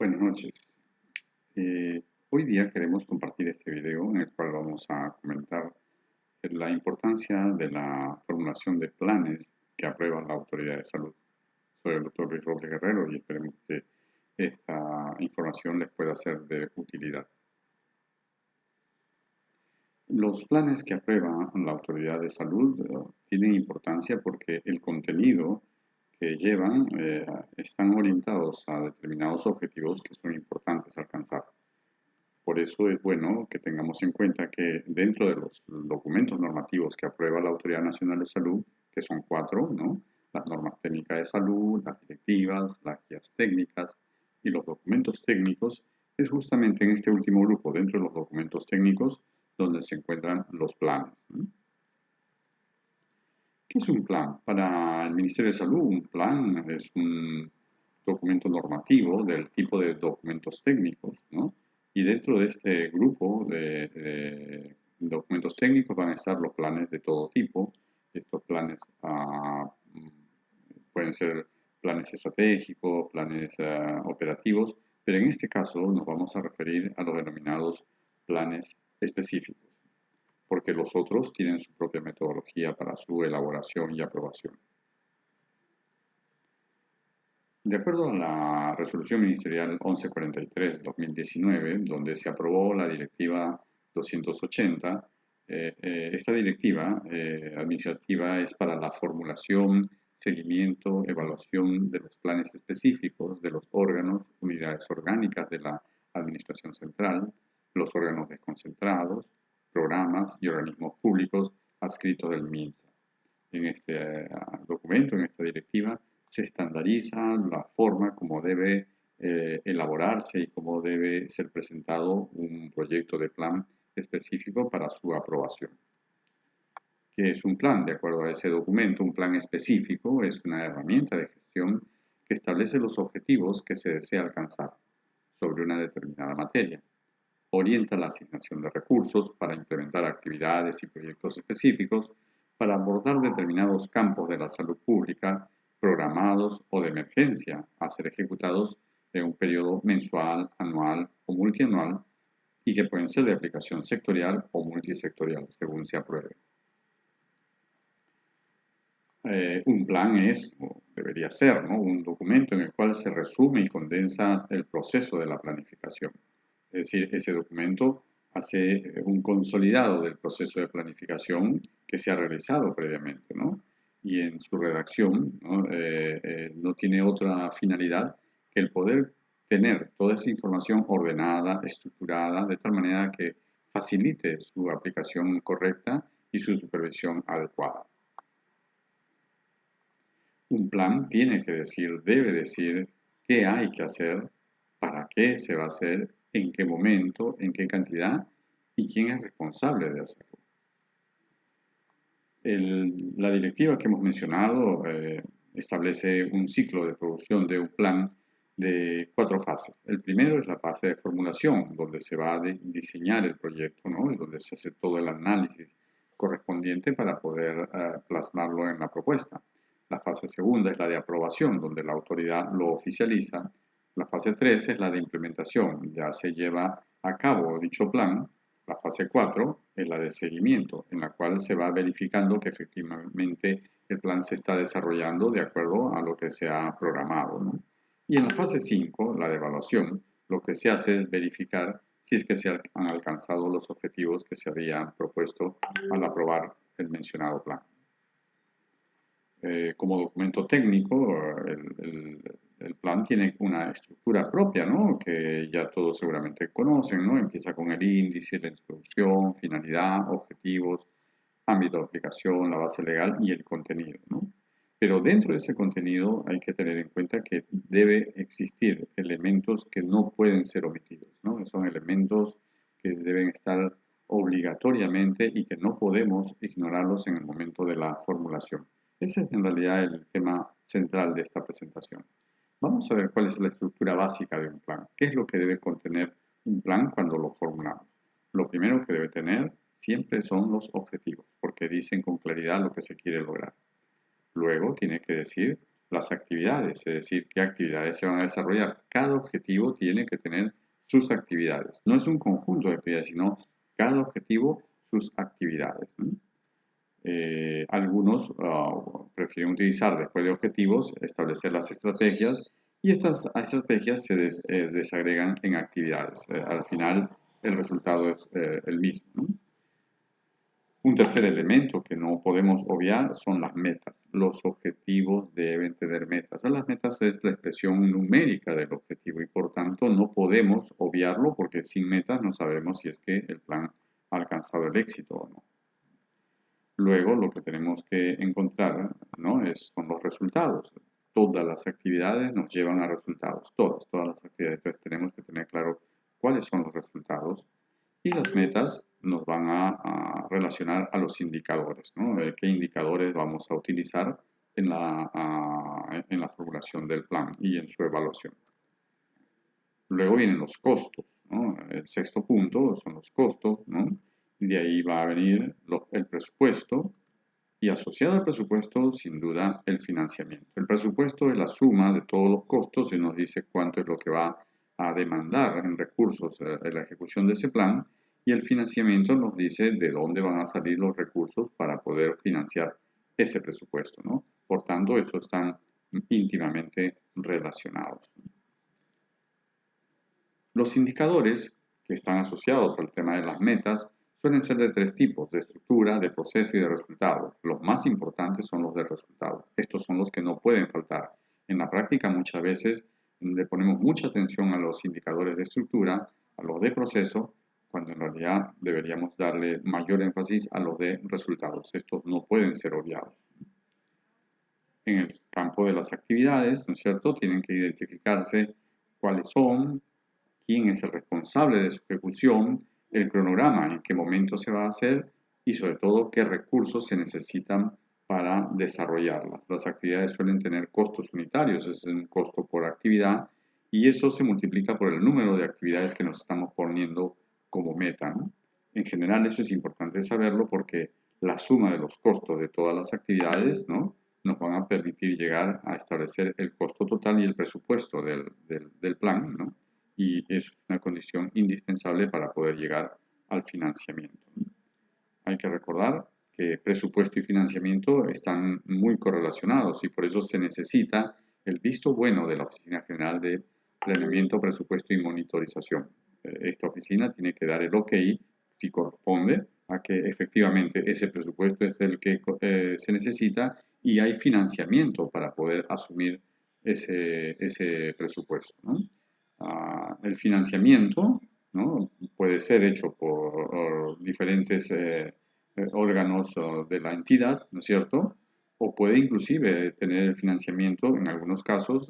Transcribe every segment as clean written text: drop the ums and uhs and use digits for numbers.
Buenas noches. Hoy día queremos compartir este video en el cual vamos a comentar la importancia de la formulación de planes que aprueba la Autoridad de Salud. Soy el doctor Luis Robles Guerrero y esperemos que esta información les pueda ser de utilidad. Los planes que aprueba la Autoridad de Salud tienen importancia porque el contenido que llevan están orientados a determinados objetivos que son importantes alcanzar. Por eso es bueno que tengamos en cuenta que dentro de los documentos normativos que aprueba la Autoridad Nacional de Salud, que son 4, ¿no? Las normas técnicas de salud, las directivas, las guías técnicas y los documentos técnicos, es justamente en este último grupo, dentro de los documentos técnicos, donde se encuentran los planes, ¿no? ¿Qué es un plan? Para el Ministerio de Salud, un plan es un documento normativo del tipo de documentos técnicos, ¿no? Y dentro de este grupo de documentos técnicos van a estar los planes de todo tipo. Estos planes pueden ser planes estratégicos, planes operativos, pero en este caso nos vamos a referir a los denominados planes específicos, porque los otros tienen su propia metodología para su elaboración y aprobación. De acuerdo a la Resolución Ministerial 1143-2019, donde se aprobó la Directiva 280, esta directiva administrativa es para la formulación, seguimiento, evaluación de los planes específicos de los órganos, unidades orgánicas de la Administración Central, los órganos desconcentrados, programas y organismos públicos adscritos del MINSA. En este documento, en esta directiva, se estandariza la forma como debe elaborarse y cómo debe ser presentado un proyecto de plan específico para su aprobación. ¿Qué es un plan? De acuerdo a ese documento, un plan específico es una herramienta de gestión que establece los objetivos que se desea alcanzar sobre una determinada materia. Orienta la asignación de recursos para implementar actividades y proyectos específicos para abordar determinados campos de la salud pública programados o de emergencia a ser ejecutados en un periodo mensual, anual o multianual y que pueden ser de aplicación sectorial o multisectorial según se apruebe. Un plan es, o debería ser, ¿no?, un documento en el cual se resume y condensa el proceso de la planificación. Es decir, ese documento hace un consolidado del proceso de planificación que se ha realizado previamente, ¿no? Y en su redacción no tiene otra finalidad que el poder tener toda esa información ordenada, estructurada, de tal manera que facilite su aplicación correcta y su supervisión adecuada. Un plan tiene que decir, debe decir qué hay que hacer, para qué se va a hacer, en qué momento, en qué cantidad y quién es responsable de hacerlo. La directiva que hemos mencionado establece un ciclo de producción de un plan de 4 fases. El primero es la fase de formulación, donde se va a diseñar el proyecto, ¿no? Y donde se hace todo el análisis correspondiente para poder plasmarlo en la propuesta. La fase segunda es la de aprobación, donde la autoridad lo oficializa. La fase 3 es la de implementación, ya se lleva a cabo dicho plan. La fase 4 es la de seguimiento, en la cual se va verificando que efectivamente el plan se está desarrollando de acuerdo a lo que se ha programado, ¿no? Y en la fase 5, la de evaluación, lo que se hace es verificar si es que se han alcanzado los objetivos que se habían propuesto al aprobar el mencionado plan. Como documento técnico, el plan tiene una estructura propia, ¿no?, que ya todos seguramente conocen, ¿no? Empieza con el índice, la introducción, finalidad, objetivos, ámbito de aplicación, la base legal y el contenido, ¿no? Pero dentro de ese contenido hay que tener en cuenta que debe existir elementos que no pueden ser omitidos, ¿no? Son elementos que deben estar obligatoriamente y que no podemos ignorarlos en el momento de la formulación. Ese es en realidad el tema central de esta presentación. Vamos a ver cuál es la estructura básica de un plan. ¿Qué es lo que debe contener un plan cuando lo formulamos? Lo primero que debe tener siempre son los objetivos, porque dicen con claridad lo que se quiere lograr. Luego tiene que decir las actividades, es decir, qué actividades se van a desarrollar. Cada objetivo tiene que tener sus actividades. No es un conjunto de actividades, sino cada objetivo sus actividades, ¿no? Algunos prefieren utilizar después de objetivos, establecer las estrategias y estas estrategias se desagregan en actividades. Al final el resultado es el mismo, ¿no? Un tercer elemento que no podemos obviar son las metas. Los objetivos deben tener metas. Las metas es la expresión numérica del objetivo y por tanto no podemos obviarlo porque sin metas no sabremos si es que el plan ha alcanzado el éxito o no. Luego lo que tenemos que encontrar, ¿no?, son los resultados. Todas las actividades nos llevan a resultados, todas las actividades. Entonces tenemos que tener claro cuáles son los resultados y las metas nos van a relacionar a los indicadores, ¿no? ¿Qué indicadores vamos a utilizar en la formulación del plan y en su evaluación? Luego vienen los costos, ¿no? El sexto punto son los costos, ¿no? De ahí va a venir el presupuesto y asociado al presupuesto, sin duda, el financiamiento. El presupuesto es la suma de todos los costos y nos dice cuánto es lo que va a demandar en recursos en la ejecución de ese plan y el financiamiento nos dice de dónde van a salir los recursos para poder financiar ese presupuesto, ¿no? Por tanto, estos están íntimamente relacionados. Los indicadores que están asociados al tema de las metas suelen ser de tres tipos: de estructura, de proceso y de resultado. Los más importantes son los de resultado. Estos son los que no pueden faltar. En la práctica muchas veces le ponemos mucha atención a los indicadores de estructura, a los de proceso, cuando en realidad deberíamos darle mayor énfasis a los de resultados. Estos no pueden ser obviados. En el campo de las actividades, ¿no es cierto?, tienen que identificarse cuáles son, quién es el responsable de su ejecución, el cronograma, en qué momento se va a hacer y sobre todo qué recursos se necesitan para desarrollarlas. Las actividades suelen tener costos unitarios, es un costo por actividad y eso se multiplica por el número de actividades que nos estamos poniendo como meta, ¿no? En general eso es importante saberlo porque la suma de los costos de todas las actividades, ¿no?, nos van a permitir llegar a establecer el costo total y el presupuesto del plan, ¿no? Y es una condición indispensable para poder llegar al financiamiento. Hay que recordar que presupuesto y financiamiento están muy correlacionados y por eso se necesita el visto bueno de la Oficina General de Planeamiento, Presupuesto y Monitorización. Esta oficina tiene que dar el ok si corresponde a que efectivamente ese presupuesto es el que se necesita y hay financiamiento para poder asumir ese presupuesto, ¿no? El financiamiento, ¿no?, puede ser hecho por diferentes órganos de la entidad, ¿no es cierto? O puede inclusive tener el financiamiento, en algunos casos,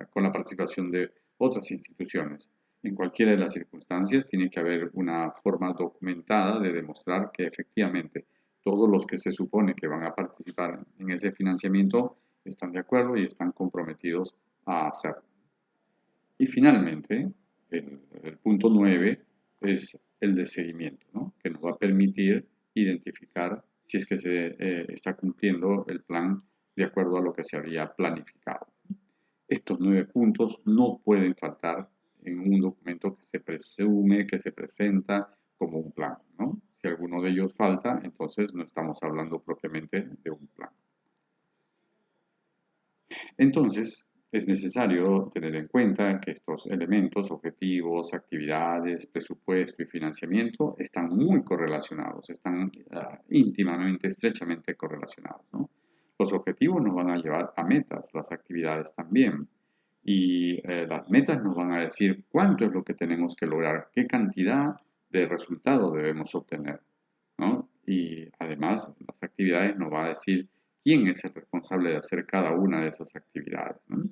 con la participación de otras instituciones. En cualquiera de las circunstancias tiene que haber una forma documentada de demostrar que efectivamente todos los que se supone que van a participar en ese financiamiento están de acuerdo y están comprometidos a hacerlo. Y finalmente, el punto 9 es el de seguimiento, ¿no?, que nos va a permitir identificar si es que se está cumpliendo el plan de acuerdo a lo que se había planificado. Estos 9 puntos no pueden faltar en un documento que se presume, que se presenta como un plan, ¿no? Si alguno de ellos falta, entonces no estamos hablando propiamente de un plan. Entonces, es necesario tener en cuenta que estos elementos, objetivos, actividades, presupuesto y financiamiento están muy correlacionados, están íntimamente, estrechamente correlacionados, ¿no? Los objetivos nos van a llevar a metas, las actividades también. Y las metas nos van a decir cuánto es lo que tenemos que lograr, qué cantidad de resultados debemos obtener, ¿no? Y además las actividades nos van a decir quién es el responsable de hacer cada una de esas actividades, ¿no?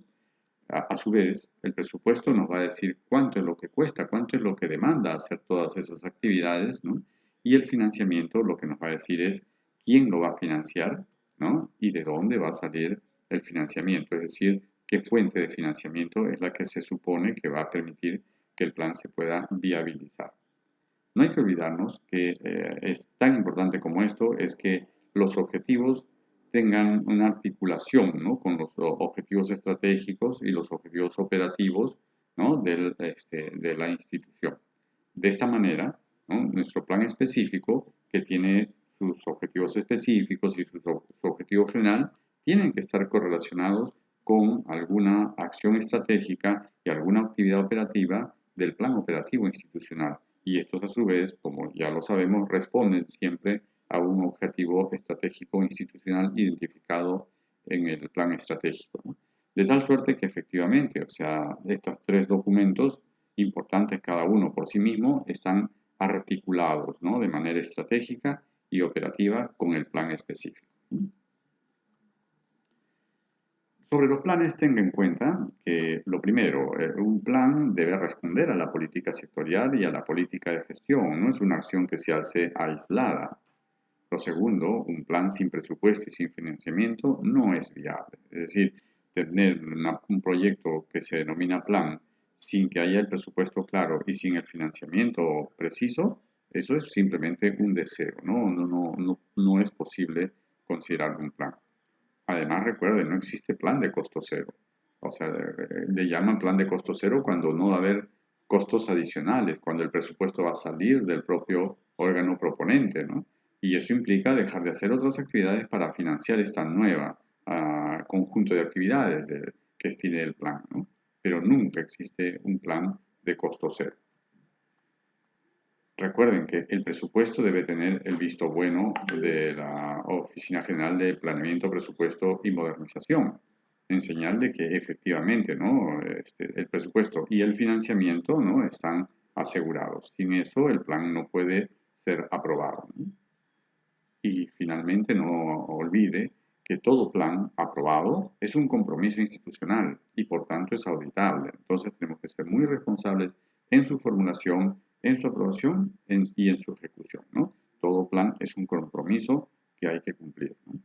A su vez, el presupuesto nos va a decir cuánto es lo que cuesta, cuánto es lo que demanda hacer todas esas actividades, ¿no? Y el financiamiento lo que nos va a decir es quién lo va a financiar, ¿no?, y de dónde va a salir el financiamiento, es decir, qué fuente de financiamiento es la que se supone que va a permitir que el plan se pueda viabilizar. No hay que olvidarnos que es tan importante como esto, es que los objetivos tengan una articulación, ¿no?, con los objetivos estratégicos y los objetivos operativos, ¿no?, de la institución. De esta manera, ¿no?, nuestro plan específico, que tiene sus objetivos específicos y su objetivo general, tienen que estar correlacionados con alguna acción estratégica y alguna actividad operativa del plan operativo institucional. Y estos, a su vez, como ya lo sabemos, responden siempre a un objetivo estratégico institucional identificado en el plan estratégico, ¿no? De tal suerte que efectivamente, o sea, estos tres documentos, importantes cada uno por sí mismo, están articulados, ¿no?, de manera estratégica y operativa con el plan específico. Sobre los planes, tenga en cuenta que, lo primero, un plan debe responder a la política sectorial y a la política de gestión, no es una acción que se hace aislada. Lo segundo, un plan sin presupuesto y sin financiamiento no es viable. Es decir, tener un proyecto que se denomina plan sin que haya el presupuesto claro y sin el financiamiento preciso, eso es simplemente un deseo, no es posible considerar un plan. Además, recuerden, no existe plan de costo cero. O sea, le llaman plan de costo cero cuando no va a haber costos adicionales, cuando el presupuesto va a salir del propio órgano proponente, ¿no? Y eso implica dejar de hacer otras actividades para financiar esta nueva conjunto de actividades que estime el plan, ¿no? Pero nunca existe un plan de costo cero. Recuerden que el presupuesto debe tener el visto bueno de la Oficina General de Planeamiento, Presupuesto y Modernización, en señal de que efectivamente, ¿no?, el presupuesto y el financiamiento, ¿no?, están asegurados. Sin eso, el plan no puede ser aprobado, ¿no? Y finalmente, no olvide que todo plan aprobado es un compromiso institucional y por tanto es auditable. Entonces tenemos que ser muy responsables en su formulación, en su aprobación y en su ejecución, ¿no? Todo plan es un compromiso que hay que cumplir, ¿no?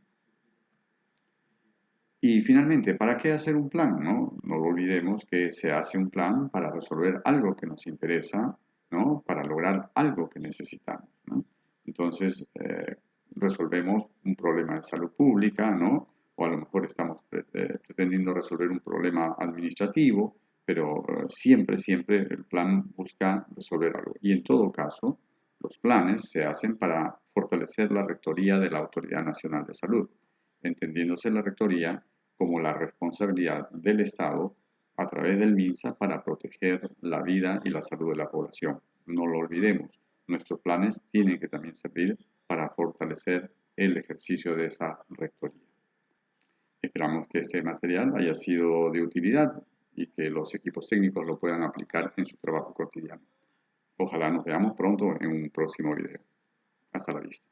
Y finalmente, ¿para qué hacer un plan, no? No lo olvidemos que se hace un plan para resolver algo que nos interesa, ¿no?, para lograr algo que necesitamos, ¿no? Entonces, resolvemos un problema de salud pública, ¿no?, o a lo mejor estamos pretendiendo resolver un problema administrativo, pero siempre el plan busca resolver algo. Y en todo caso, los planes se hacen para fortalecer la rectoría de la Autoridad Nacional de Salud, entendiéndose la rectoría como la responsabilidad del Estado a través del MINSA para proteger la vida y la salud de la población. No lo olvidemos, nuestros planes tienen que también servir para fortalecer el ejercicio de esa rectoría. Esperamos que este material haya sido de utilidad y que los equipos técnicos lo puedan aplicar en su trabajo cotidiano. Ojalá nos veamos pronto en un próximo video. Hasta la vista.